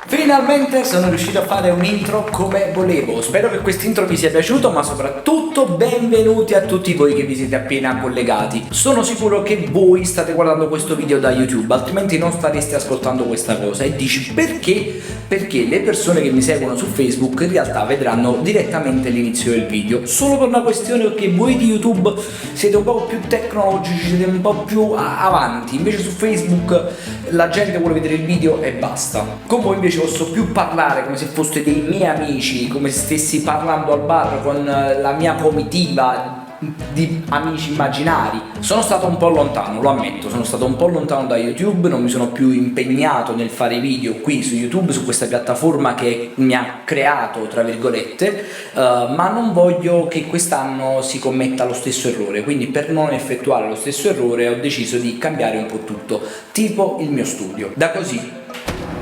Finalmente sono riuscito a fare un intro come volevo. Spero che quest'intro vi sia piaciuto, ma soprattutto benvenuti a tutti voi che vi siete appena collegati. Sono sicuro che voi state guardando questo video da YouTube, altrimenti non stareste ascoltando questa cosa. E dici perché? Perché le persone che mi seguono su Facebook in realtà vedranno direttamente l'inizio del video, solo per una questione che voi di YouTube siete un po' più tecnologici, siete un po' più avanti. Invece su Facebook la gente vuole vedere il video e basta. Con voi invece posso più parlare come se foste dei miei amici, come se stessi parlando al bar con la mia comitiva di amici immaginari. Sono stato un po' lontano, lo ammetto, sono stato un po' lontano da YouTube, non mi sono più impegnato nel fare video qui su YouTube, su questa piattaforma che mi ha creato, tra virgolette, ma non voglio che quest'anno si commetta lo stesso errore, quindi per non effettuare lo stesso errore ho deciso di cambiare un po' tutto, tipo il mio studio. Da così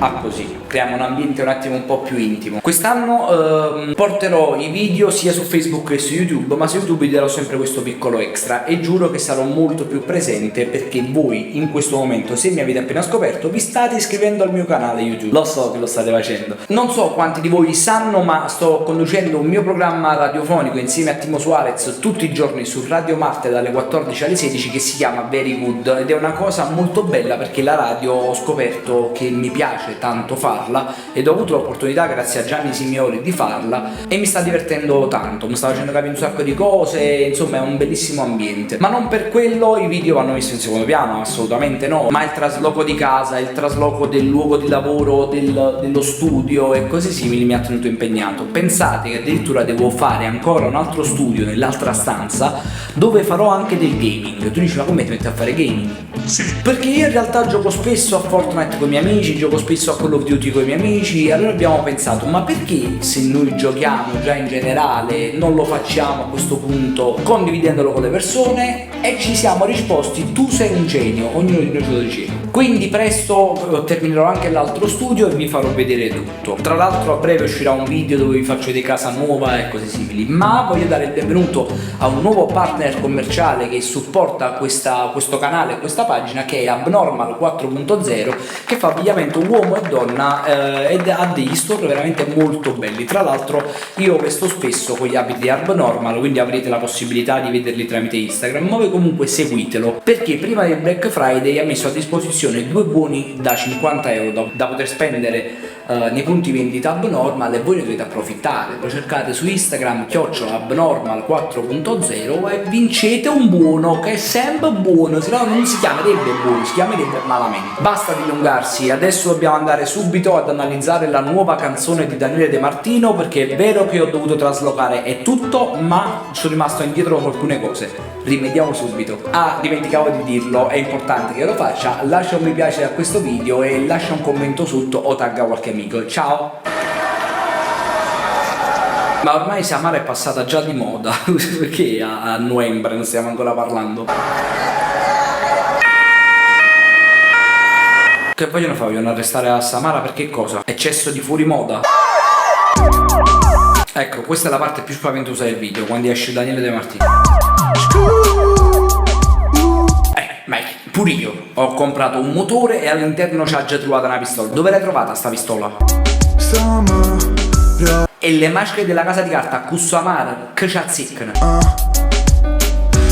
a così, creiamo un ambiente un attimo un po' più intimo. Quest'anno porterò i video sia su Facebook che su YouTube, ma su YouTube vi darò sempre questo piccolo extra e giuro che sarò molto più presente perché voi in questo momento, se mi avete appena scoperto, vi state iscrivendo al mio canale YouTube. Lo so che lo state facendo. Non so quanti di voi sanno, ma sto conducendo un mio programma radiofonico insieme a Timo Suarez tutti i giorni su Radio Marte dalle 14 alle 16 che si chiama Very Good ed è una cosa molto bella perché la radio ho scoperto che mi piace tanto farla ed ho avuto l'opportunità grazie a Gianni Simioli di farla e mi sta divertendo tanto, mi sta facendo capire un sacco di cose, insomma è un bellissimo ambiente. Ma non per quello i video vanno messi in secondo piano, assolutamente no, ma il trasloco di casa, il trasloco del luogo di lavoro, dello studio e cose simili mi ha tenuto impegnato. Pensate che addirittura devo fare ancora un altro studio nell'altra stanza dove farò anche del gaming. Tu dici ma come ti metti a fare gaming? Sì. Perché io in realtà gioco spesso a Fortnite con i miei amici, gioco spesso a Call of Duty con i miei amici, allora abbiamo pensato ma perché se noi giochiamo già in generale non lo facciamo a questo punto condividendolo con le persone, e ci siamo risposti tu sei un genio, ognuno di noi ce lo diceva. Quindi presto terminerò anche l'altro studio e vi farò vedere tutto. Tra l'altro a breve uscirà un video dove vi faccio vedere casa nuova e cose simili, ma voglio dare il benvenuto a un nuovo partner commerciale che supporta questo canale, questa pagina, che è Abnormal 4.0, che fa abbigliamento uomo e donna ed ha degli store veramente molto belli. Tra l'altro io vesto spesso con gli abiti di Abnormal, quindi avrete la possibilità di vederli tramite Instagram, ma voi comunque seguitelo perché prima del Black Friday ha messo a disposizione 2 buoni da 50 euro da poter spendere nei punti vendita Abnormal e voi ne dovete approfittare. Lo cercate su Instagram @abnormal 4.0 e vincete un buono che è sempre buono, se no non si chiamerebbe buono, si chiamerebbe malamente. Basta dilungarsi, adesso dobbiamo andare subito ad analizzare la nuova canzone di Daniele De Martino, perché è vero che ho dovuto traslocare e tutto, ma sono rimasto indietro con alcune cose. Rimediamo subito. Dimenticavo di dirlo, è importante che lo faccia. Lascia un mi piace a questo video e lascia un commento sotto o tagga qualche amico. Ciao! Ma ormai Samara è passata già di moda, perché a novembre non stiamo ancora parlando? Che vogliono fare? Vogliono arrestare a Samara per che cosa? Eccesso di fuorimoda? Ecco, questa è la parte più spaventosa del video, quando esce Daniele De Martino. Ma pure io ho comprato un motore e all'interno c'ha già trovata una pistola. Dove l'hai trovata sta pistola? E le maschere della casa di carta a Cussamara che ci azzeccano.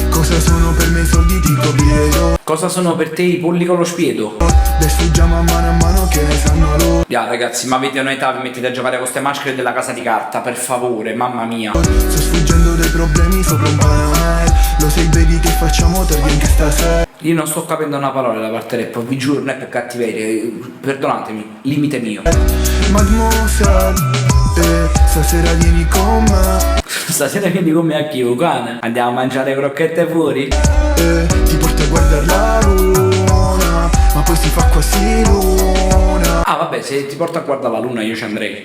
Cosa sono per me i soldi di copiero? Cosa sono per te i polli con lo spiedo? Distruggiamo a mano che ne sanno loro. Ragazzi, ma avete un'età, vi mettete a giocare con queste maschere della casa di carta, per favore, mamma mia. Sto sfuggendo dai problemi sopra un panel. Lo sai baby che facciamo tardi anche stasera. Io non sto capendo una parola da parte rap, vi giuro, non è per cattiveria, perdonatemi, limite mio. Mademoiselle, stasera vieni con me. Stasera vieni con me a Chiucana. Andiamo a mangiare crocchette fuori? Ti porto a guardare la luna, ma poi si fa quasi luna. Ah vabbè, se ti porto a guardare la luna io ci andrei.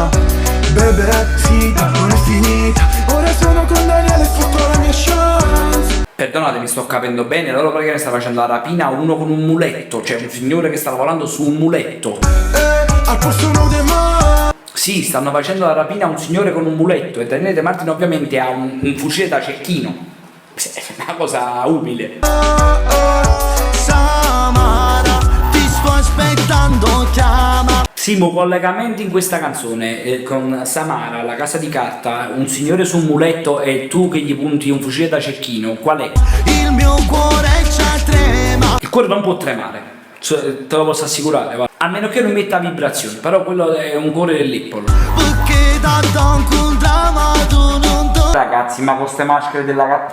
Bebe, sì, non è finita. Ora sono con Daniele e fatto la mia chance. Perdonatemi, sto capendo bene, loro praticamente sta facendo la rapina a uno con un muletto, cioè un signore che sta lavorando su un muletto. Al posto no de ma. Sì, stanno facendo la rapina a un signore con un muletto e Daniele De Martino ovviamente ha un fucile da cecchino. È una cosa umile. Samara, ti sto aspettando, chiama. Simo, collegamenti in questa canzone con Samara, la casa di carta, un signore su un muletto e tu che gli punti un fucile da cecchino, qual è? Il mio cuore c'ha trema. Il cuore non può tremare, cioè, te lo posso assicurare, va. A meno che non metta vibrazioni, però quello è un cuore dell'Apple. Perché da un dramma tu non ti Ragazzi, ma con ste maschere della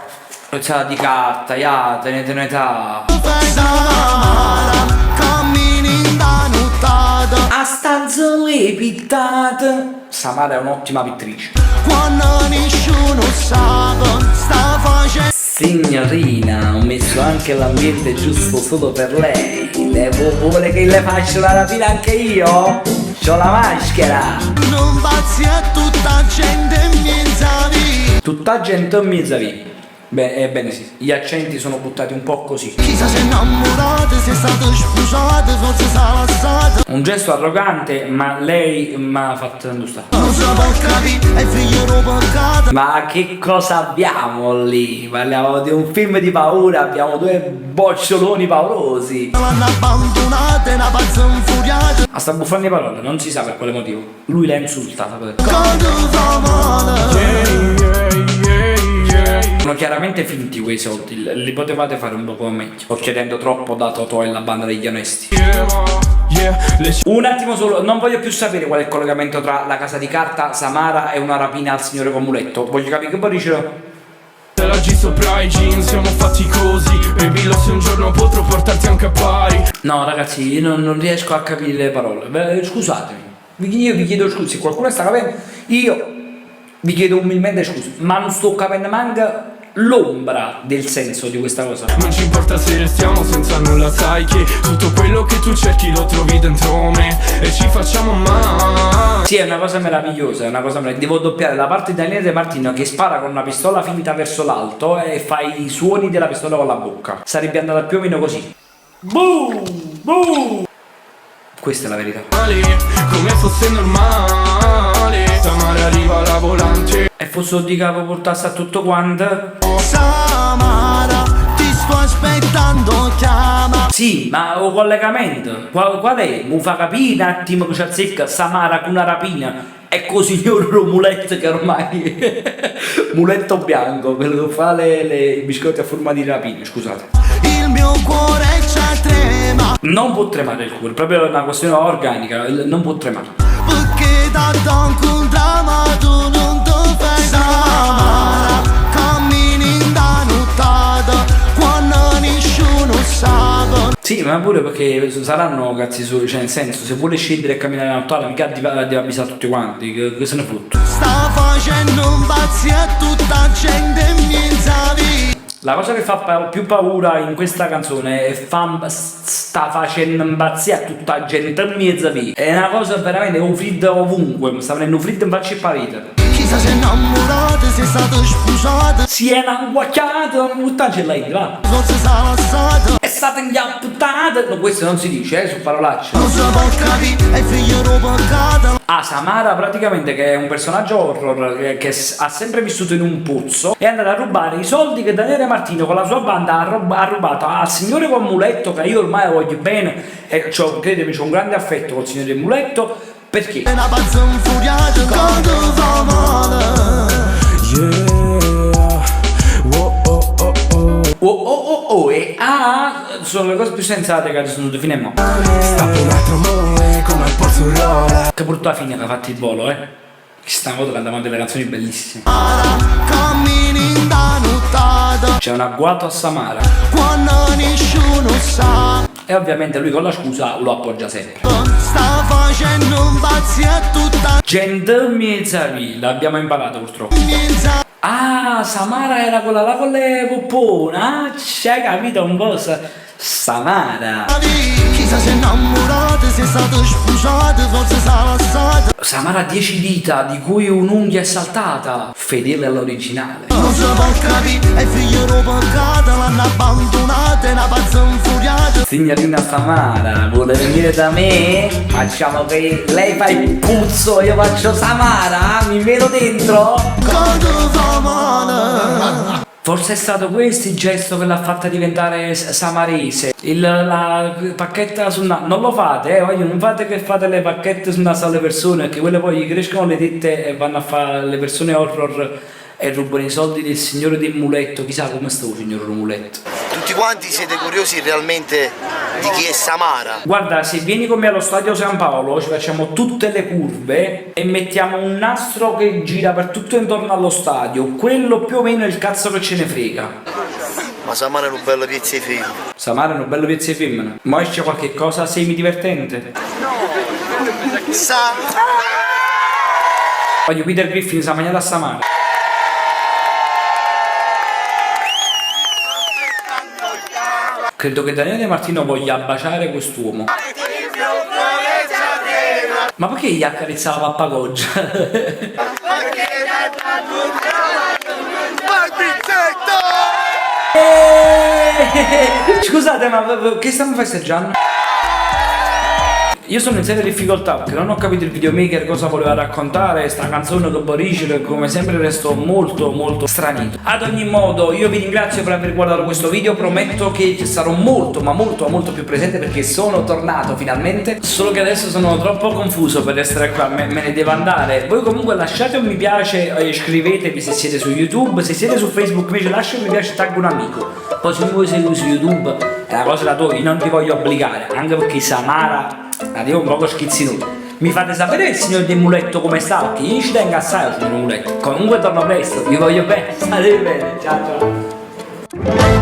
casa di carta, ya, tenete età. fai. Samara, cammini in da nottata. A stanze pittate. Samara è un'ottima pittrice. Quando nessuno sa, sta facendo. Signorina, ho messo anche l'ambiente giusto solo per lei. Lei vuole che le faccia la rapina anche io? C'ho la maschera. Non pazzi a tutta gente mezzavi. Tutta gente in mezzavi. Beh, ebbene sì, gli accenti sono buttati un po' così. Chissà se innamorata, se è stato sposata, forse sarà stata. Un gesto arrogante, ma lei m'ha fatto andustare. Non si può capire, è figlio peccato. Ma che cosa abbiamo lì? Parliamo di un film di paura, abbiamo due boccioloni paurosi. L'hanno abbandonata, una pazza infuriata. A sta buffando di parole, non si sa per quale motivo. Lui l'ha insultata. Quando fa male. Sono chiaramente finti quei soldi, li potevate fare un po' meglio. Sto chiedendo troppo da Totò e la banda degli onesti. Un attimo solo, non voglio più sapere qual è il collegamento tra la casa di carta, Samara e una rapina al signore con muletto. Voglio capire che poi dice. Te la G sopra i jeans, siamo fatti così. Baby, lo se un giorno potrò portarti anche a pari. No ragazzi, io non riesco a capire le parole. Scusatemi, io vi chiedo scusa, se qualcuno sta capendo, io vi chiedo umilmente scusa, ma non sto capendo manca l'ombra del senso di questa cosa. Non ci importa se restiamo senza nulla, sai che tutto quello che tu cerchi lo trovi dentro me. E ci facciamo male. Sì, è una cosa meravigliosa, è una cosa meravigliosa. Devo doppiare la parte di Daniele De Martino che spara con una pistola finta verso l'alto e fa i suoni della pistola con la bocca. Sarebbe andata più o meno così. Boom! Boom! Questa è la verità. Come fosse normale. Samara arriva la volante. E fosse di capo portasse a tutto quanto. Samara, ti sto aspettando, chiama. Sì, ma un collegamento qual è? Mi fa capire un attimo che ci azzecca Samara con una rapina. Ecco signor muletto che ormai muletto bianco, quello che fa i biscotti a forma di rapine, scusate. Il mio cuore c'ha trema. Non può tremare il cuore, proprio una questione organica, non può tremare. Perché da un dramma tu non ti fai. Samara, cammini in da nottata. Quando nessuno sa. Sì, ma pure perché saranno cazzi suoi, cioè nel senso, se vuole scendere e camminare la nottata mica deve avvisare tutti quanti, che se ne fotte. Sta facendo un pazzi a tutta gente mezzavi. La cosa che fa più paura in questa canzone è sta facendo impazzire a tutta gente in mezzo via. È una cosa veramente un freddo ovunque, sta venendo un freddo in faccia e parete. Chissà se innamorata, se è stato sposato. Si è inguacchiato, buttaci lei, va. Forse sarà stata. È stata inghiappata. No, questo non si dice, su parolacce. Non si può capire, è figlio peccato. Ah, Samara praticamente che è un personaggio horror che ha sempre vissuto in un pozzo, è andata a rubare i soldi che Daniele Martino con la sua banda ha rubato al signore con muletto, che io ormai voglio bene e credimi c'ho un grande affetto col signore muletto, perché? È una pazza infuriata quando fa male. Sono le cose più sensate che sono fine mo. Stappo un altro amore come al polso rolla. Che brutta fine che ha fatto il volo, Che stavolta cantavamo delle canzoni bellissime. Cammini in da nottata. C'è un agguato a Samara. Quando nessuno sa. E ovviamente lui con la scusa lo appoggia sempre. Sta facendo un pazzi a tutta Gente mezzavi, l'abbiamo imparato purtroppo. mezzavi. Ah, Samara era quella là con le poppone. Ah, c'hai capito un po'? Samara. Chissà se innamorata, se se è stato spusato, forse sarà lasciato. Samara ha 10 dita, di cui un'unghia è saltata, fedele all'originale. Non si può capire, è figlio di peccato, l'hanno abbandonata, è una pazza infuriata. Signorina Samara, vuole venire da me? Facciamo che lei fa il puzzo, io faccio Samara, mi vedo dentro? Quando fa male. Forse è stato questo il gesto che l'ha fatta diventare samarese. La pacchetta sul naso. Non lo fate, voglio, non fate che fate le pacchette sul naso alle persone, perché quelle poi gli crescono le tette e vanno a fare le persone horror e rubano i soldi del signore del muletto. Chissà come sta il signore del muletto. Tutti quanti siete curiosi realmente di chi è Samara? Guarda, se vieni con me allo stadio San Paolo ci facciamo tutte le curve e mettiamo un nastro che gira per tutto intorno allo stadio. Quello più o meno è il cazzo che ce ne frega. Ma Samara è un bello piezza di film. Samara è una bella pezzo di femmina. Ma esce qualche cosa semi divertente? Voglio Peter Griffin si è mangiato a Samara. Credo che Daniele De Martino voglia baciare quest'uomo. Ma perché gli accarezzava la pappagoggia? Scusate, ma che stiamo festeggiando? Io sono in seria difficoltà perché non ho capito il videomaker cosa voleva raccontare, sta canzone che Boricile, come sempre resto molto stranito. Ad ogni modo io vi ringrazio per aver guardato questo video, prometto che sarò molto più presente perché sono tornato finalmente, solo che adesso sono troppo confuso per essere qua, me ne devo andare. Voi comunque lasciate un mi piace e iscrivetevi se siete su YouTube, se siete su Facebook invece lascia un mi piace e tagga un amico. Poi se voi siete su YouTube è una cosa da dove non ti voglio obbligare, anche perché Samara la devo un poco schizzinuta. Mi fate sapere il signor del muletto come sta? Che io ci tengo assai il signor muletto. Comunque torno presto, vi voglio bene, state bene, ciao ciao.